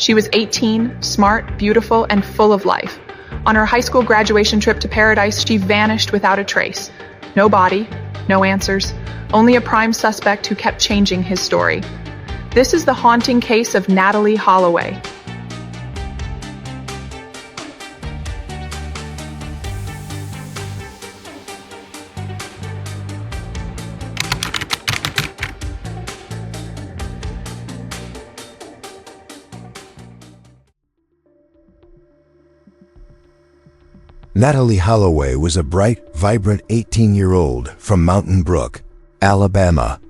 She was 18, smart, beautiful, and full of life. On her high school graduation trip to paradise, she vanished without a trace. No body, no answers, only a prime suspect who kept changing his story. This is the haunting case of Natalee Holloway. Natalee Holloway was a bright, vibrant 18-year-old from Mountain Brook, Alabama.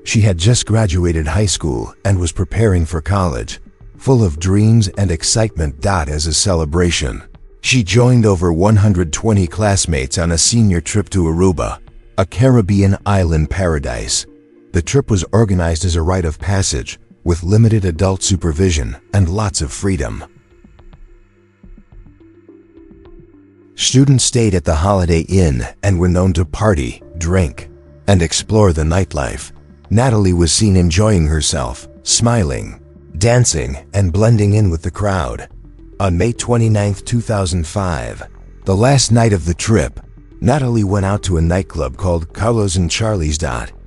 She had just graduated high school and was preparing for college, full of dreams and excitement. As a celebration, she joined over 120 classmates on a senior trip to Aruba, a Caribbean island paradise. The trip was organized as a rite of passage, with limited adult supervision and lots of freedom. Students stayed at the Holiday Inn and were known to party, drink, and explore the nightlife. Natalee was seen enjoying herself, smiling, dancing, and blending in with the crowd. On May 29, 2005, the last night of the trip, Natalee went out to a nightclub called Carlos and Charlie's.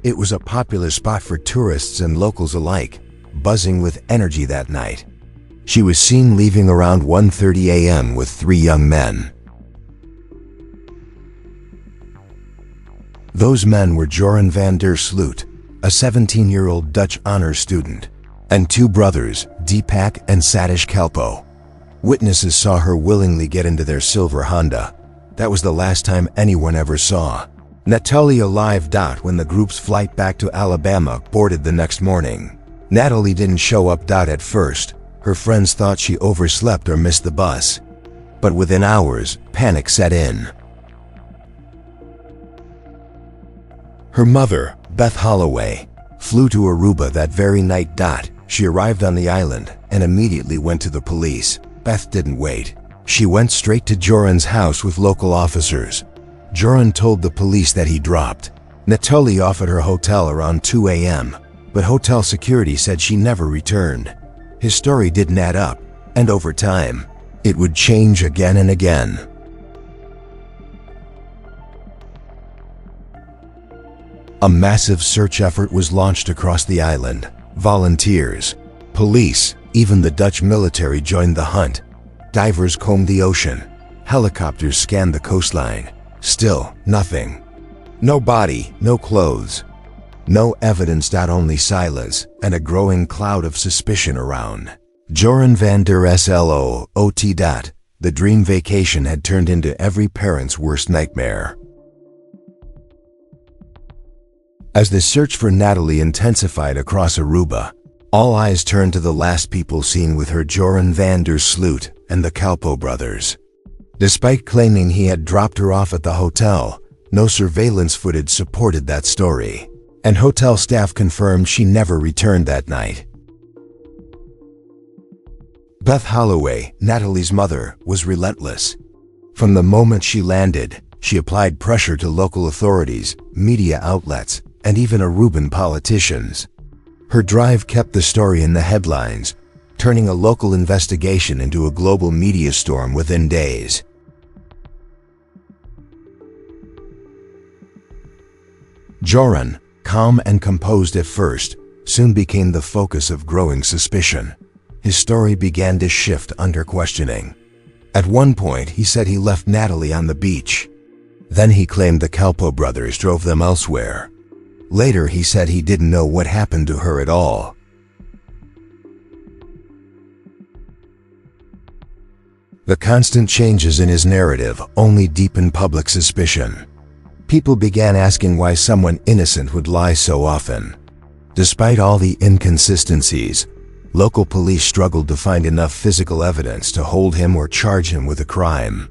It was a popular spot for tourists and locals alike, buzzing with energy that night. She was seen leaving around 1:30 a.m. with 3 young men. Those men were Joran van der Sloot, a 17-year-old Dutch honors student, and 2 brothers, Deepak and Satish Kalpo. Witnesses saw her willingly get into their silver Honda. That was the last time anyone ever saw Natalee alive. When the group's flight back to Alabama boarded the next morning, Natalee didn't show up. At first, her friends thought she overslept or missed the bus. But within hours, panic set in. Her mother, Beth Holloway, flew to Aruba that very night. She arrived on the island and immediately went to the police. Beth didn't wait. She went straight to Joran's house with local officers. Joran told the police that he dropped. Natalee offered her hotel around 2 a.m., but hotel security said she never returned. His story didn't add up, and over time, it would change again and again. A massive search effort was launched across the island. Volunteers, police, even the Dutch military joined the hunt. Divers combed the ocean. Helicopters scanned the coastline. Still, nothing. No body, no clothes. No evidence. Only silence and a growing cloud of suspicion around. Joran van der Sloot. The dream vacation had turned into every parent's worst nightmare. As the search for Natalee intensified across Aruba, all eyes turned to the last people seen with her, Joran van der Sloot and the Kalpo brothers. Despite claiming he had dropped her off at the hotel, no surveillance footage supported that story, and hotel staff confirmed she never returned that night. Beth Holloway, Natalee's mother, was relentless. From the moment she landed, she applied pressure to local authorities, media outlets, and even Aruban politicians. Her drive kept the story in the headlines, turning a local investigation into a global media storm within days. Joran, calm and composed at first, soon became the focus of growing suspicion. His story began to shift under questioning. At one point, he said he left Natalee on the beach. Then he claimed the Kalpo brothers drove them elsewhere. Later, he said he didn't know what happened to her at all. The constant changes in his narrative only deepened public suspicion. People began asking why someone innocent would lie so often. Despite all the inconsistencies, local police struggled to find enough physical evidence to hold him or charge him with a crime.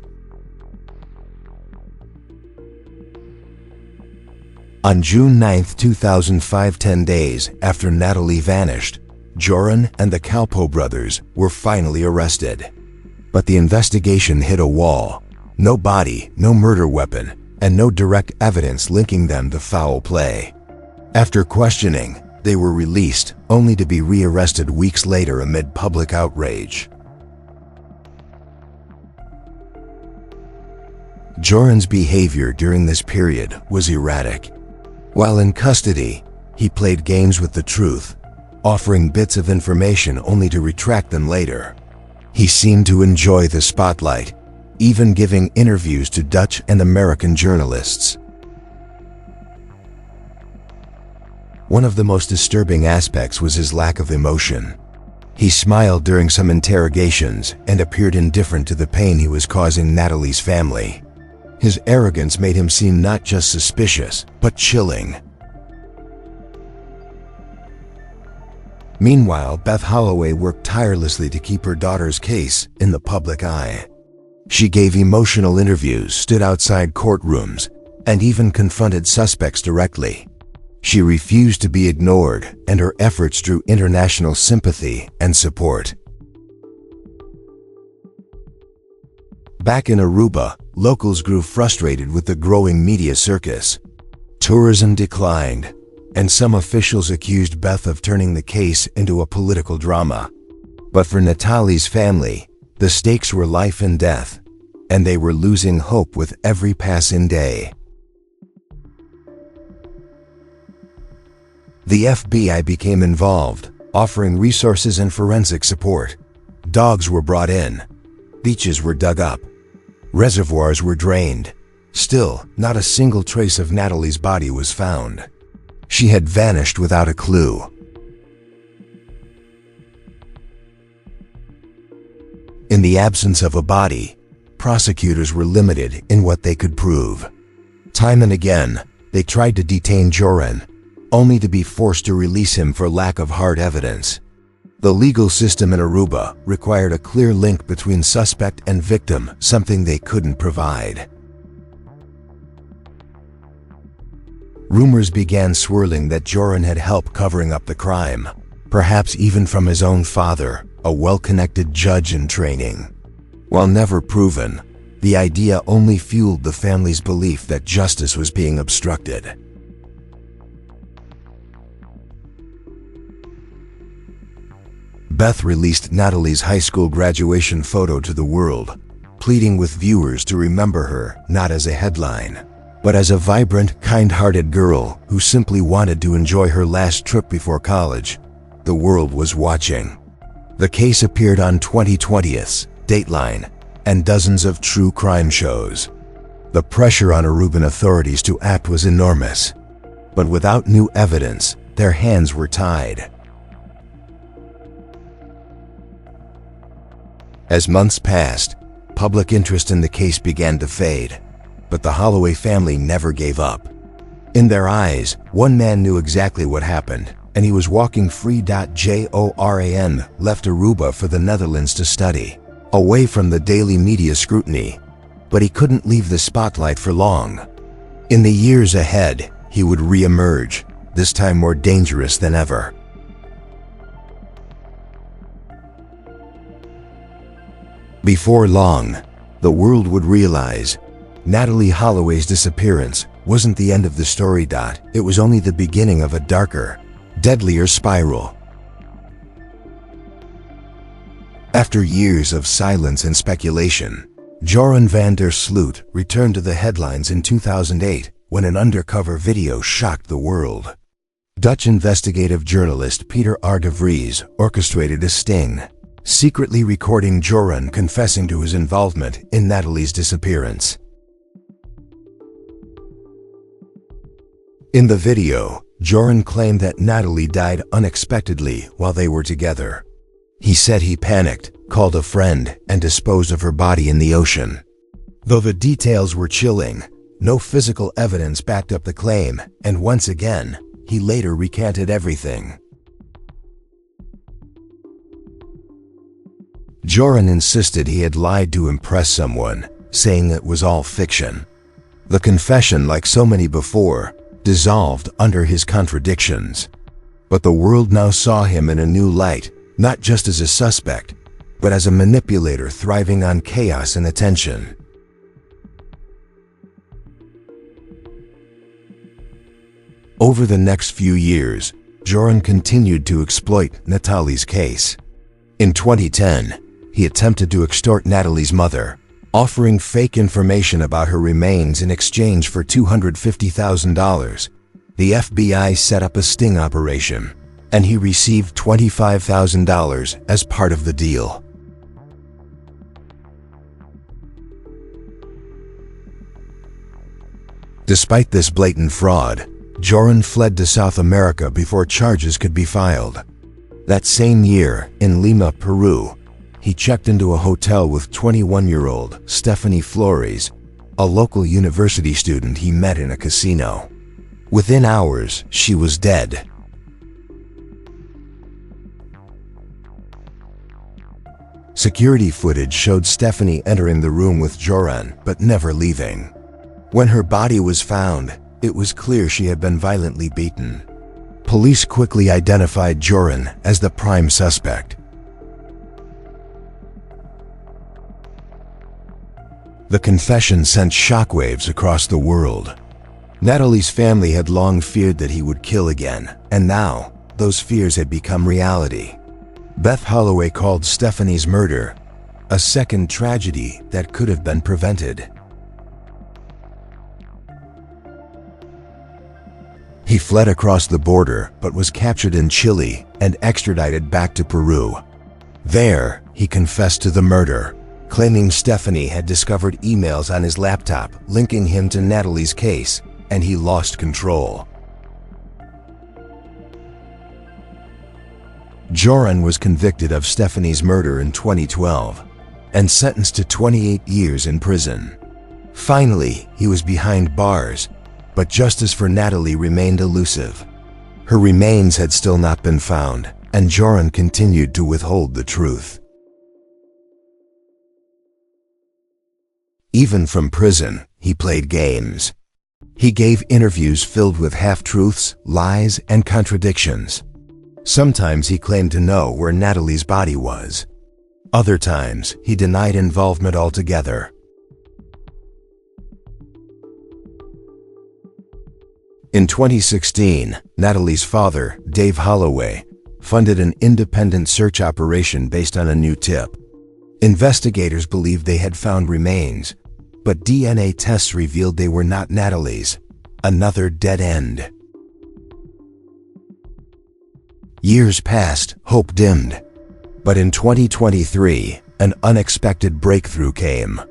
On June 9, 2005, 10 days after Natalee vanished, Joran and the Kalpo brothers were finally arrested. But the investigation hit a wall. No body, no murder weapon, and no direct evidence linking them to foul play. After questioning, They were released, only to be rearrested weeks later amid public outrage. Joran's behavior during this period was erratic. While in custody, he played games with the truth, offering bits of information only to retract them later. He seemed to enjoy the spotlight, even giving interviews to Dutch and American journalists. One of the most disturbing aspects was his lack of emotion. He smiled during some interrogations and appeared indifferent to the pain he was causing Natalee's family. His arrogance made him seem not just suspicious, but chilling. Meanwhile, Beth Holloway worked tirelessly to keep her daughter's case in the public eye. She gave emotional interviews, stood outside courtrooms, and even confronted suspects directly. She refused to be ignored, and her efforts drew international sympathy and support. Back in Aruba, locals grew frustrated with the growing media circus. Tourism declined, and some officials accused Beth of turning the case into a political drama. But for Natalee's family, the stakes were life and death, and they were losing hope with every passing day. The FBI became involved, offering resources and forensic support. Dogs were brought in. Beaches were dug up. Reservoirs were drained. Still, not a single trace of Natalee's body was found. She had vanished without a clue. In the absence of a body, prosecutors were limited in what they could prove. Time and again, they tried to detain Joran, only to be forced to release him for lack of hard evidence. The legal system in Aruba required a clear link between suspect and victim, something they couldn't provide. Rumors began swirling that Joran had helped covering up the crime, perhaps even from his own father, a well-connected judge in training. While never proven, the idea only fueled the family's belief that justice was being obstructed. Beth released Natalee's high school graduation photo to the world, pleading with viewers to remember her not as a headline, but as a vibrant, kind-hearted girl who simply wanted to enjoy her last trip before college. The world was watching. The case appeared on 2020's Dateline and dozens of true crime shows. The pressure on Aruban authorities to act was enormous, but without new evidence, their hands were tied. As months passed, public interest in the case began to fade, but the Holloway family never gave up. In their eyes, one man knew exactly what happened, and he was walking free. Joran left Aruba for the Netherlands to study, away from the daily media scrutiny, but he couldn't leave the spotlight for long. In the years ahead, he would re-emerge, this time more dangerous than ever. Before long, the world would realize Natalee Holloway's disappearance wasn't the end of the story. It was only the beginning of a darker, deadlier spiral. After years of silence and speculation, Joran van der Sloot returned to the headlines in 2008 when an undercover video shocked the world. Dutch investigative journalist Peter R. de Vries orchestrated a sting, secretly recording Joran confessing to his involvement in Natalee's disappearance. In the video, Joran claimed that Natalee died unexpectedly while they were together. He said he panicked, called a friend, and disposed of her body in the ocean. Though the details were chilling, no physical evidence backed up the claim, and once again, he later recanted everything. Joran insisted he had lied to impress someone, saying it was all fiction. The confession, like so many before, dissolved under his contradictions. But the world now saw him in a new light, not just as a suspect, but as a manipulator thriving on chaos and attention. Over the next few years, Joran continued to exploit Natalee's case. In 2010, he attempted to extort Natalee's mother, offering fake information about her remains in exchange for $250,000. The FBI set up a sting operation, and he received $25,000 as part of the deal. Despite this blatant fraud, Joran fled to South America before charges could be filed. That same year, in Lima, Peru, he checked into a hotel with 21-year-old Stephanie Flores, a local university student he met in a casino. Within hours, she was dead. Security footage showed Stephanie entering the room with Joran, but never leaving. When her body was found, it was clear she had been violently beaten. Police quickly identified Joran as the prime suspect. The confession sent shockwaves across the world. Natalee's family had long feared that he would kill again, and now, those fears had become reality. Beth Holloway called Stephanie's murder a second tragedy that could have been prevented. He fled across the border but was captured in Chile and extradited back to Peru. There, he confessed to the murder, claiming Stephanie had discovered emails on his laptop linking him to Natalee's case, and he lost control. Joran was convicted of Stephanie's murder in 2012 and sentenced to 28 years in prison. Finally, he was behind bars, but justice for Natalee remained elusive. Her remains had still not been found, and Joran continued to withhold the truth. Even from prison, he played games. He gave interviews filled with half-truths, lies, and contradictions. Sometimes he claimed to know where Natalee's body was. Other times, he denied involvement altogether. In 2016, Natalee's father, Dave Holloway, funded an independent search operation based on a new tip. Investigators believed they had found remains, but DNA tests revealed they were not Natalee's. Another dead end. Years passed, hope dimmed. But in 2023, an unexpected breakthrough came.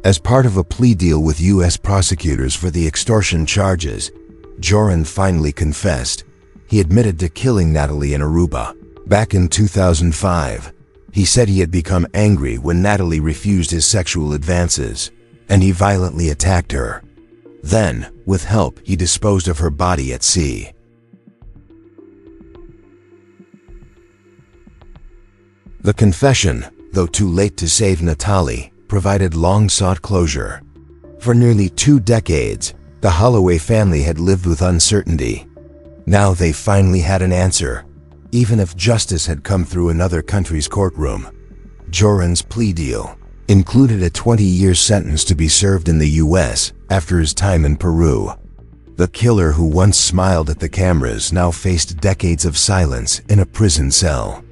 As part of a plea deal with U.S. prosecutors for the extortion charges, Joran finally confessed. He admitted to killing Natalee in Aruba. Back in 2005, he said he had become angry when Natalee refused his sexual advances, and he violently attacked her. Then, with help, he disposed of her body at sea. The confession, though too late to save Natalee, provided long-sought closure. For nearly 2 decades, the Holloway family had lived with uncertainty. Now they finally had an answer, even if justice had come through another country's courtroom. Joran's plea deal included a 20-year sentence to be served in the U.S. after his time in Peru. The killer who once smiled at the cameras now faced decades of silence in a prison cell.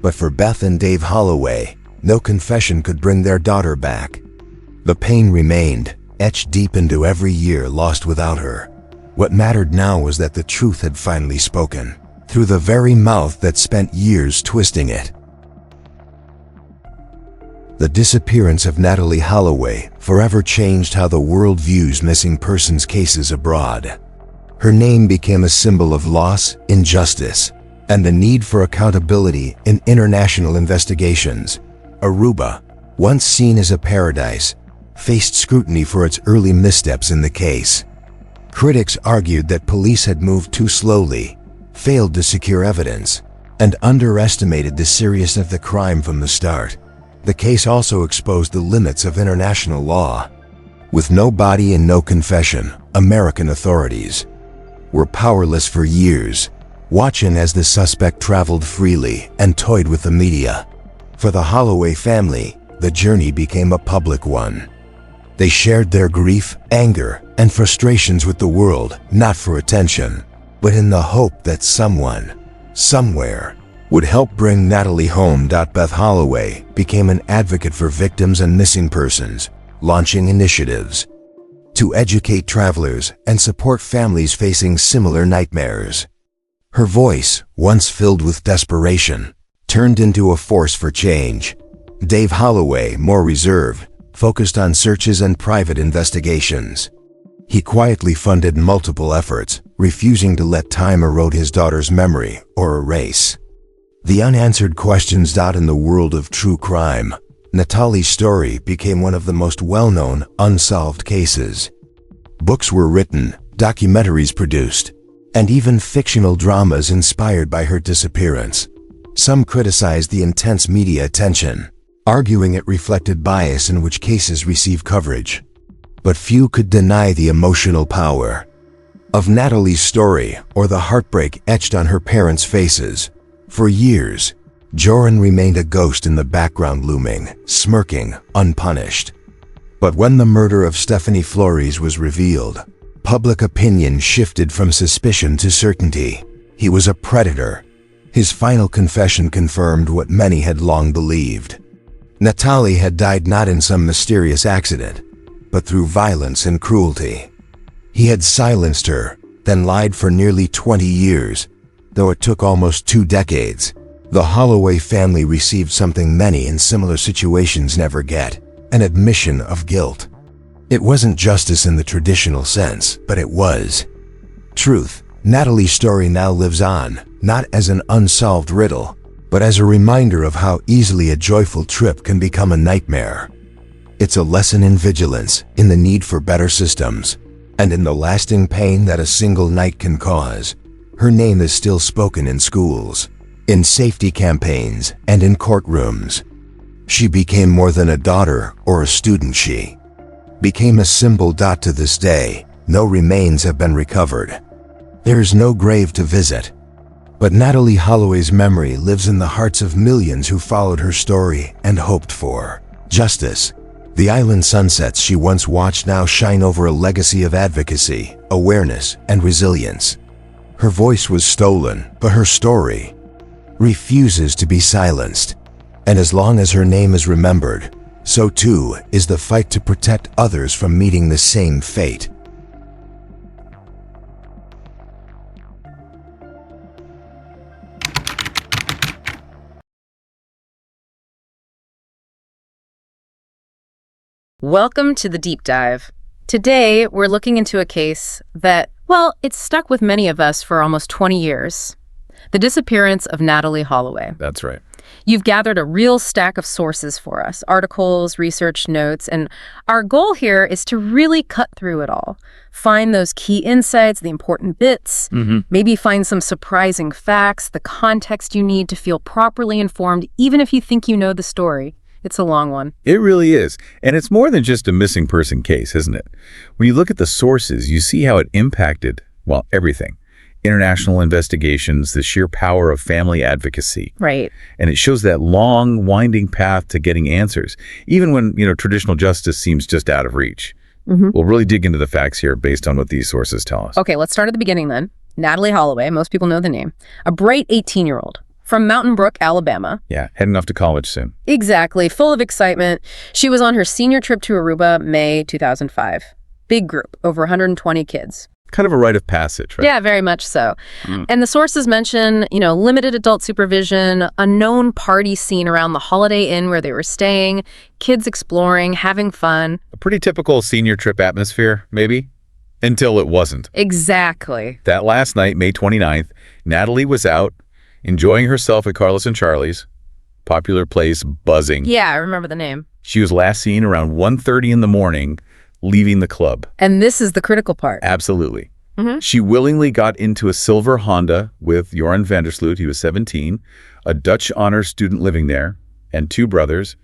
But for Beth and Dave Holloway, no confession could bring their daughter back. The pain remained, etched deep into every year lost without her. What mattered now was that the truth had finally spoken, through the very mouth that spent years twisting it. The disappearance of Natalee Holloway forever changed how the world views missing persons cases abroad. Her name became a symbol of loss, injustice, and the need for accountability in international investigations. Aruba, once seen as a paradise, faced scrutiny for its early missteps in the case. Critics argued that police had moved too slowly, failed to secure evidence, and underestimated the seriousness of the crime from the start. The case also exposed the limits of international law. With no body and no confession, American authorities were powerless for years, watching as the suspect traveled freely and toyed with the media. For the Holloway family, the journey became a public one. They shared their grief, anger, and frustrations with the world, not for attention, but in the hope that someone, somewhere, would help bring Natalee home. Beth Holloway became an advocate for victims and missing persons, launching initiatives to educate travelers and support families facing similar nightmares. Her voice, once filled with desperation, turned into a force for change. Dave Holloway, more reserved, focused on searches and private investigations. He quietly funded multiple efforts, refusing to let time erode his daughter's memory or erase the unanswered questions. In the world of true crime, Natalee's story became one of the most well-known, unsolved cases. Books were written, documentaries produced, and even fictional dramas inspired by her disappearance. Some criticized the intense media attention, arguing it reflected bias in which cases receive coverage. But few could deny the emotional power of Natalee's story or the heartbreak etched on her parents' faces. For years, Joran remained a ghost in the background, looming, smirking, unpunished. But when the murder of Stephanie Flores was revealed, public opinion shifted from suspicion to certainty. He was a predator. His final confession confirmed what many had long believed. Natalee had died not in some mysterious accident, but through violence and cruelty. He had silenced her, then lied for nearly 20 years, though it took almost 2 decades. The Holloway family received something many in similar situations never get: an admission of guilt. It wasn't justice in the traditional sense, but it was truth. Natalee's story now lives on, not as an unsolved riddle, but as a reminder of how easily a joyful trip can become a nightmare. It's a lesson in vigilance, in the need for better systems, and in the lasting pain that a single night can cause. Her name is still spoken in schools, in safety campaigns, and in courtrooms. She became more than a daughter or a student. She became a symbol. To this day, no remains have been recovered. There is no grave to visit. But Natalee Holloway's memory lives in the hearts of millions who followed her story and hoped for justice. The island sunsets she once watched now shine over a legacy of advocacy, awareness, and resilience. Her voice was stolen, but her story refuses to be silenced. And as long as her name is remembered, so too is the fight to protect others from meeting the same fate. Welcome to the Deep Dive. Today, we're looking into a case that, well, it's stuck with many of us for almost 20 years. The disappearance of Natalee Holloway. That's right. You've gathered a real stack of sources for us, articles, research notes, and our goal here is to really cut through it all. Find those key insights, the important bits, maybe find some surprising facts, the context you need to feel properly informed, even if you think you know the story. It's a long one. It really is. And it's more than just a missing person case, isn't it? When you look at the sources, you see how it impacted, well, everything. International investigations, the sheer power of family advocacy. Right. And it shows that long, winding path to getting answers, even when, traditional justice seems just out of reach. We'll really dig into the facts here based on what these sources tell us. Okay, let's start at the beginning then. Natalee Holloway, most people know the name, a bright 18-year-old. From Mountain Brook, Alabama. Yeah, heading off to college soon. Exactly, full of excitement. She was on her senior trip to Aruba, May 2005. Big group, over 120 kids. Kind of a rite of passage, right? Yeah, very much so. And the sources mention, limited adult supervision, a known party scene around the Holiday Inn where they were staying, kids exploring, having fun. A pretty typical senior trip atmosphere, maybe? Until it wasn't. Exactly. That last night, May 29th, Natalee was out, enjoying herself at Carlos and Charlie's, popular place, buzzing. Yeah, I remember the name. She was last seen around 1:30 in the morning, leaving the club. And this is the critical part. Absolutely. She willingly got into a silver Honda with Joran Sloot, he was 17, a Dutch honors student living there, and 2 brothers,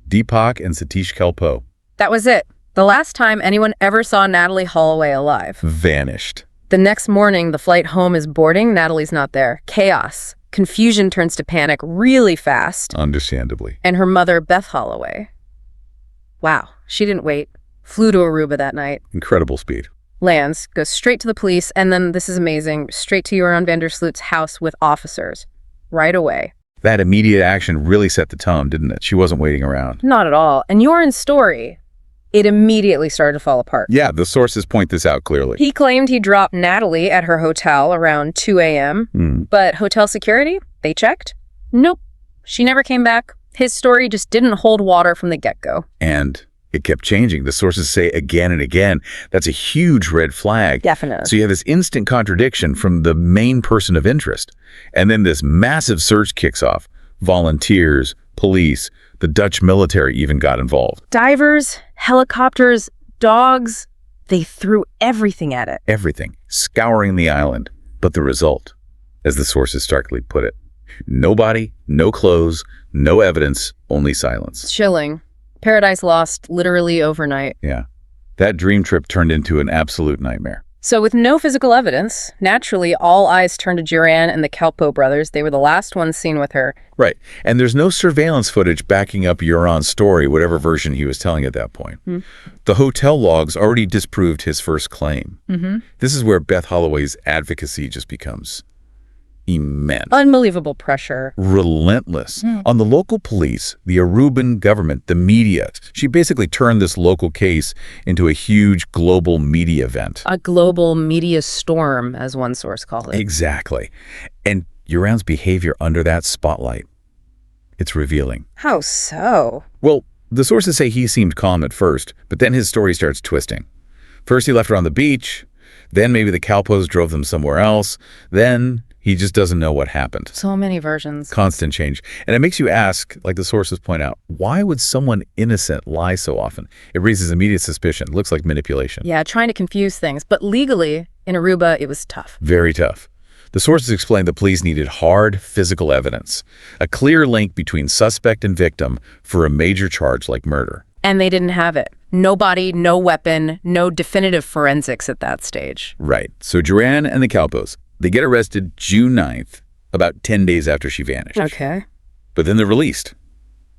Deepak and Satish Kelpo. That was it. The last time anyone ever saw Natalee Holloway alive. Vanished. The next morning, the flight home is boarding. Natalee's not there. Chaos. Confusion turns to panic really fast. Understandably. And her mother, Beth Holloway. Wow, she didn't wait. Flew to Aruba that night. Incredible speed. Lands, goes straight to the police, and then, this is amazing, straight to Joran van der Sloot's house with officers. Right away. That immediate action really set the tone, didn't it? She wasn't waiting around. Not at all. And Joran's story, it immediately started to fall apart. Yeah, the sources point this out clearly. He claimed he dropped Natalee at her hotel around 2 a.m., but hotel security, they checked. Nope. She never came back. His story just didn't hold water from the get-go. And it kept changing. The sources say again and again, that's a huge red flag. Definitely. So you have this instant contradiction from the main person of interest. And then this massive search kicks off. Volunteers, police, the Dutch military even got involved. Divers, helicopters, dogs, they threw everything at it. Everything, scouring the island. But the result, as the sources starkly put it, no body, no clothes, no evidence, only silence. Chilling. Paradise lost literally overnight. Yeah. That dream trip turned into an absolute nightmare. So with no physical evidence, naturally all eyes turned to Joran and the Kelpo brothers. They were the last ones seen with her. Right. And there's no surveillance footage backing up Joran's story, whatever version he was telling at that point. The hotel logs already disproved his first claim. This is where Beth Holloway's advocacy just becomes immense. Unbelievable pressure. Relentless. On the local police, the Aruban government, the media. She basically turned this local case into a huge global media event. A global media storm, as one source called it. Exactly. And Joran's behavior under that spotlight, it's revealing. How so? Well, the sources say he seemed calm at first, but then his story starts twisting. First he left her on the beach, then maybe the Kalpos drove them somewhere else, then he just doesn't know what happened. So many versions. Constant change. And it makes you ask, like the sources point out, why would someone innocent lie so often? It raises immediate suspicion. It looks like manipulation. Yeah, trying to confuse things. But legally, in Aruba, it was tough. Very tough. The sources explain the police needed hard physical evidence, a clear link between suspect and victim for a major charge like murder. And they didn't have it. No body, no weapon, no definitive forensics at that stage. Right. So Joran and the Kalpos, they get arrested June 9th, about 10 days after she vanished. Okay. But then they're released.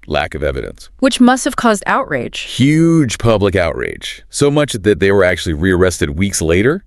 Lack of evidence. Which must have caused outrage. Huge public outrage. So much that they were actually rearrested weeks later.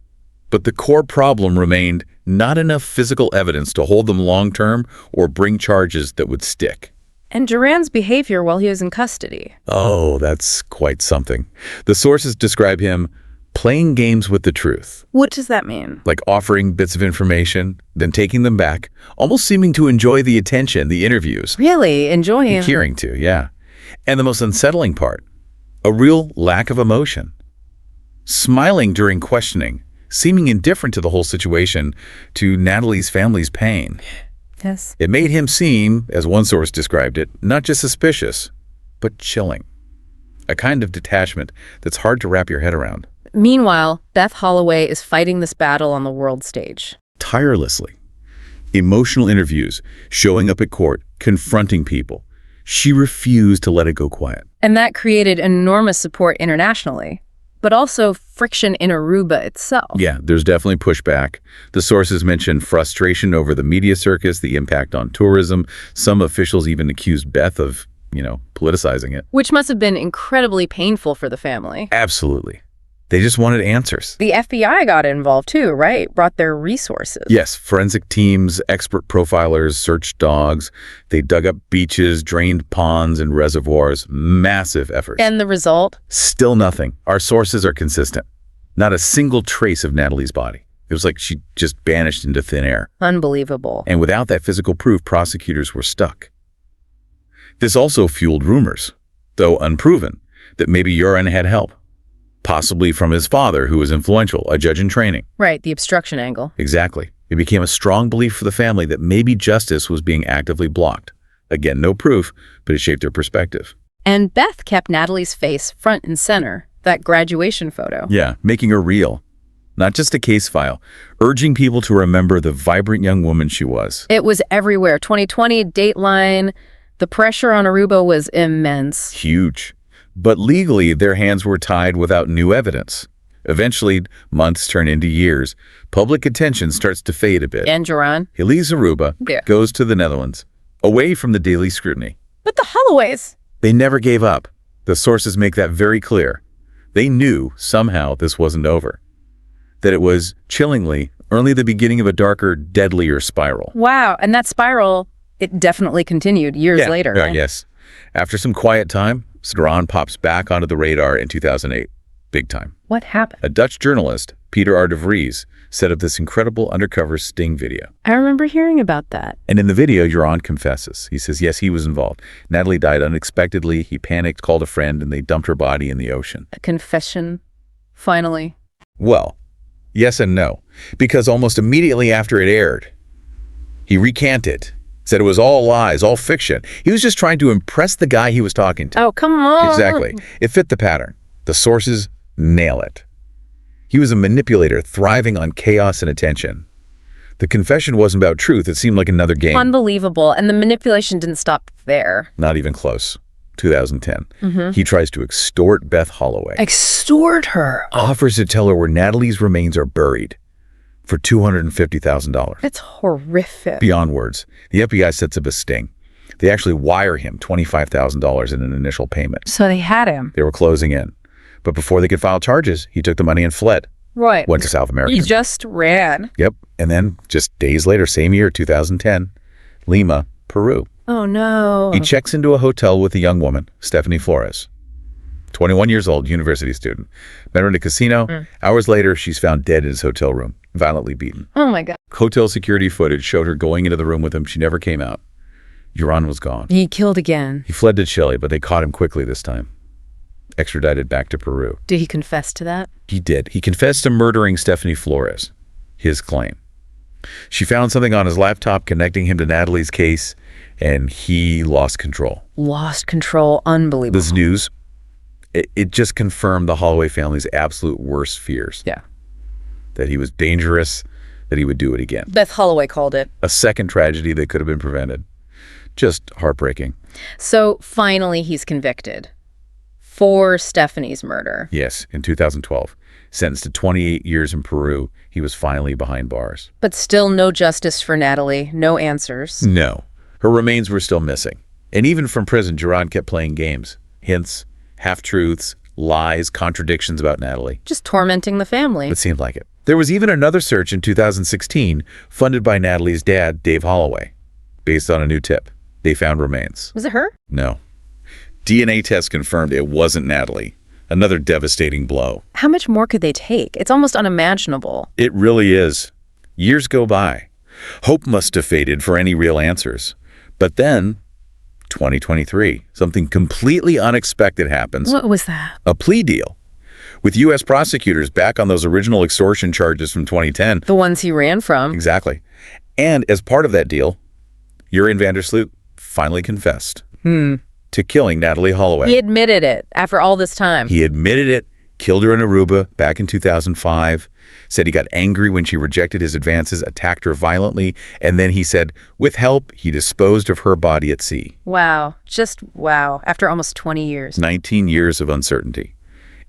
But the core problem remained not enough physical evidence to hold them long-term or bring charges that would stick. And Joran's behavior while he was in custody. Oh, that's quite something. The sources describe him playing games with the truth. What does that mean? Like offering bits of information, then taking them back, almost seeming to enjoy the attention, the interviews. Really? Enjoying? Adhering to, yeah. And the most unsettling part, a real lack of emotion. Smiling during questioning, seeming indifferent to the whole situation, to Natalee's family's pain. Yes. It made him seem, as one source described it, not just suspicious, but chilling. A kind of detachment that's hard to wrap your head around. Meanwhile, Beth Holloway is fighting this battle on the world stage. Tirelessly. Emotional interviews, showing up at court, confronting people. She refused to let it go quiet. And that created enormous support internationally, but also friction in Aruba itself. Yeah, there's definitely pushback. The sources mention frustration over the media circus, the impact on tourism. Some officials even accused Beth of, politicizing it. Which must have been incredibly painful for the family. Absolutely. They just wanted answers. The FBI got involved too, right? Brought their resources. Yes, forensic teams, expert profilers, searched dogs. They dug up beaches, drained ponds and reservoirs. Massive efforts. And the result? Still nothing. Our sources are consistent. Not a single trace of Natalee's body. It was like she just vanished into thin air. Unbelievable. And without that physical proof, prosecutors were stuck. This also fueled rumors, though unproven, that maybe Joran had help. Possibly from his father, who was influential, a judge in training. Right, the obstruction angle. Exactly. It became a strong belief for the family that maybe justice was being actively blocked. Again, no proof, but it shaped their perspective. And Beth kept Natalee's face front and center, that graduation photo. Yeah, making her real. Not just a case file, urging people to remember the vibrant young woman she was. It was everywhere. 2020, Dateline. The pressure on Aruba was immense. Huge. But legally, their hands were tied without new evidence. Eventually, months turn into years. Public attention starts to fade a bit. And Joran? He leaves Aruba, goes to the Netherlands, away from the daily scrutiny. But the Holloways? They never gave up. The sources make that very clear. They knew somehow this wasn't over, that it was chillingly only the beginning of a darker, deadlier spiral. Wow. And that spiral, it definitely continued years later. Yeah, yes. After some quiet time, Joran pops back onto the radar in 2008. Big time. What happened? A Dutch journalist, Peter R. de Vries, set up this incredible undercover sting video. I remember hearing about that. And in the video, Joran confesses. He says, yes, he was involved. Natalee died unexpectedly. He panicked, called a friend, and they dumped her body in the ocean. A confession, finally. Well, yes and no. Because almost immediately after it aired, he recanted. Said it was all lies, all fiction. He was just trying to impress the guy he was talking to. Oh, come on. Exactly. It fit the pattern. The sources nail it. He was a manipulator thriving on chaos and attention. The confession wasn't about truth. It seemed like another game. Unbelievable. And the manipulation didn't stop there. Not even close. 2010. He tries to extort Beth Holloway. Extort her. Offers to tell her where Natalee's remains are buried for $250,000. That's horrific. Beyond words. The FBI sets up a sting. They actually wire him $25,000 in an initial payment. So they had him. They were closing in. But before they could file charges, he took the money and fled. Right. Went to South America. He just ran. Yep. And then just days later, same year, 2010, Lima, Peru. Oh, no. He checks into a hotel with a young woman, Stephanie Flores, 21 years old, university student. Met her in a casino. Hours later, she's found dead in his hotel room, violently beaten. Oh, my God. Hotel security footage showed her going into the room with him. She never came out. Joran was gone. He killed again. He fled to Chile, but they caught him quickly this time. Extradited back to Peru. Did he confess to that? He did. He confessed to murdering Stephanie Flores, his claim. She found something on his laptop connecting him to Natalee's case, and he lost control. Lost control. Unbelievable. This news, it just confirmed the Holloway family's absolute worst fears. Yeah. That he was dangerous, that he would do it again. Beth Holloway called it. A second tragedy that could have been prevented. Just heartbreaking. So finally he's convicted for Stephanie's murder. Yes, in 2012. Sentenced to 28 years in Peru, he was finally behind bars. But still no justice for Natalee. No answers. No. Her remains were still missing. And even from prison, Joran kept playing games. Hints, half-truths, lies, contradictions about Natalee. Just tormenting the family. It seemed like it. There was even another search in 2016 funded by Natalee's dad, Dave Holloway. Based on a new tip, they found remains. Was it her? No. DNA tests confirmed it wasn't Natalee. Another devastating blow. How much more could they take? It's almost unimaginable. It really is. Years go by. Hope must have faded for any real answers. But then, 2023, something completely unexpected happens. What was that? A plea deal. With U.S. prosecutors back on those original extortion charges from 2010. The ones he ran from. Exactly. And as part of that deal, Joran van der Sloot finally confessed to killing Natalee Holloway. He admitted it after all this time. He admitted it, killed her in Aruba back in 2005, said he got angry when she rejected his advances, attacked her violently, and then he said, with help, he disposed of her body at sea. Wow. Just wow. After almost 20 years. 19 years of uncertainty.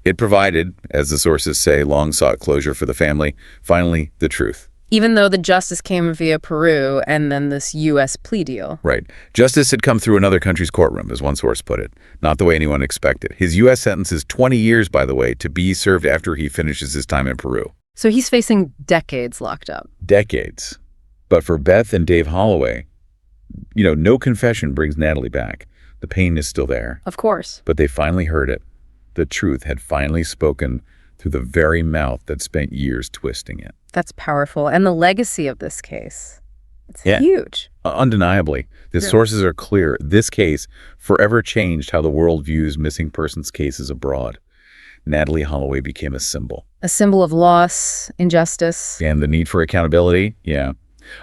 It provided, as the sources say, long-sought closure for the family, finally, the truth. Even though the justice came via Peru and then this U.S. plea deal. Right. Justice had come through another country's courtroom, as one source put it. Not the way anyone expected. His U.S. sentence is 20 years, by the way, to be served after he finishes his time in Peru. So he's facing decades locked up. Decades. But for Beth and Dave Holloway, no confession brings Natalee back. The pain is still there. Of course. But they finally heard it. The truth had finally spoken through the very mouth that spent years twisting it. That's powerful. And the legacy of this case, it's huge. Undeniably. The sources are clear. This case forever changed how the world views missing persons cases abroad. Natalee Holloway became a symbol. A symbol of loss, injustice. And the need for accountability, yeah.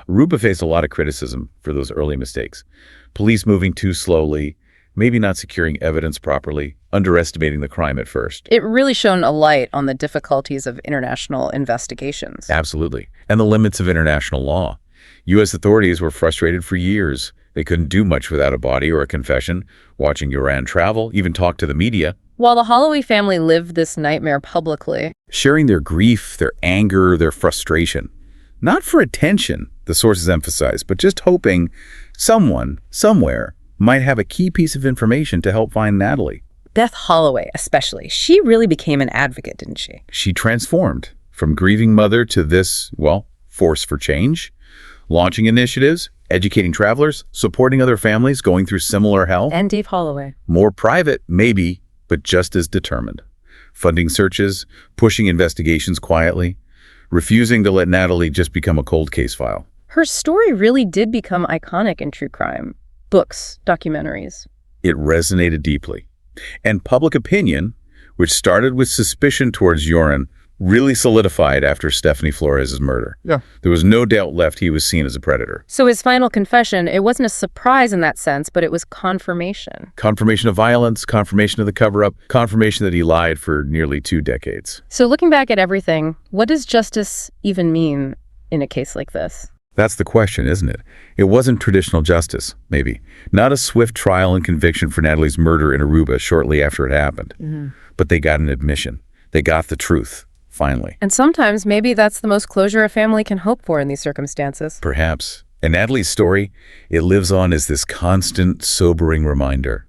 Aruba faced a lot of criticism for those early mistakes. Police moving too slowly, maybe not securing evidence properly, underestimating the crime at first. It really shone a light on the difficulties of international investigations. Absolutely. And the limits of international law. U.S. authorities were frustrated for years. They couldn't do much without a body or a confession, watching Joran travel, even talk to the media. While the Holloway family lived this nightmare publicly. Sharing their grief, their anger, their frustration. Not for attention, the sources emphasize, but just hoping someone, somewhere, might have a key piece of information to help find Natalee. Beth Holloway, especially, she really became an advocate, didn't she? She transformed from grieving mother to this, well, force for change, launching initiatives, educating travelers, supporting other families going through similar hell. And Dave Holloway. More private, maybe, but just as determined. Funding searches, pushing investigations quietly, refusing to let Natalee just become a cold case file. Her story really did become iconic in true crime. Books, documentaries. It resonated deeply. And public opinion, which started with suspicion towards Joran, really solidified after Stephanie Flores' murder. Yeah. There was no doubt left he was seen as a predator. So his final confession, it wasn't a surprise in that sense, but it was confirmation. Confirmation of violence, confirmation of the cover-up, confirmation that he lied for nearly 2 decades. So looking back at everything, what does justice even mean in a case like this? That's the question, isn't it? It wasn't traditional justice, maybe. Not a swift trial and conviction for Natalee's murder in Aruba shortly after it happened. But they got an admission. They got the truth, finally. And sometimes maybe that's the most closure a family can hope for in these circumstances. Perhaps. And Natalee's story, it lives on as this constant, sobering reminder.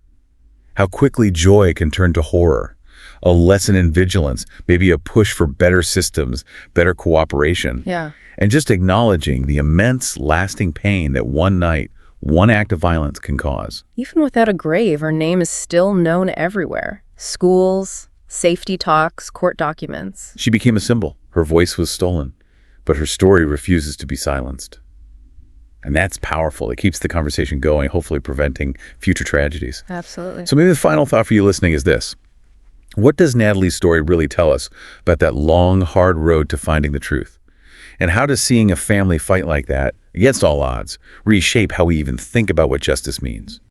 How quickly joy can turn to horror. A lesson in vigilance, maybe a push for better systems, better cooperation. Yeah. And just acknowledging the immense, lasting pain that one night, one act of violence can cause. Even without a grave, her name is still known everywhere. Schools, safety talks, court documents. She became a symbol. Her voice was stolen, but her story refuses to be silenced. And that's powerful. It keeps the conversation going, hopefully preventing future tragedies. Absolutely. So maybe the final thought for you listening is this. What does Natalee's story really tell us about that long, hard road to finding the truth? And how does seeing a family fight like that, against all odds, reshape how we even think about what justice means?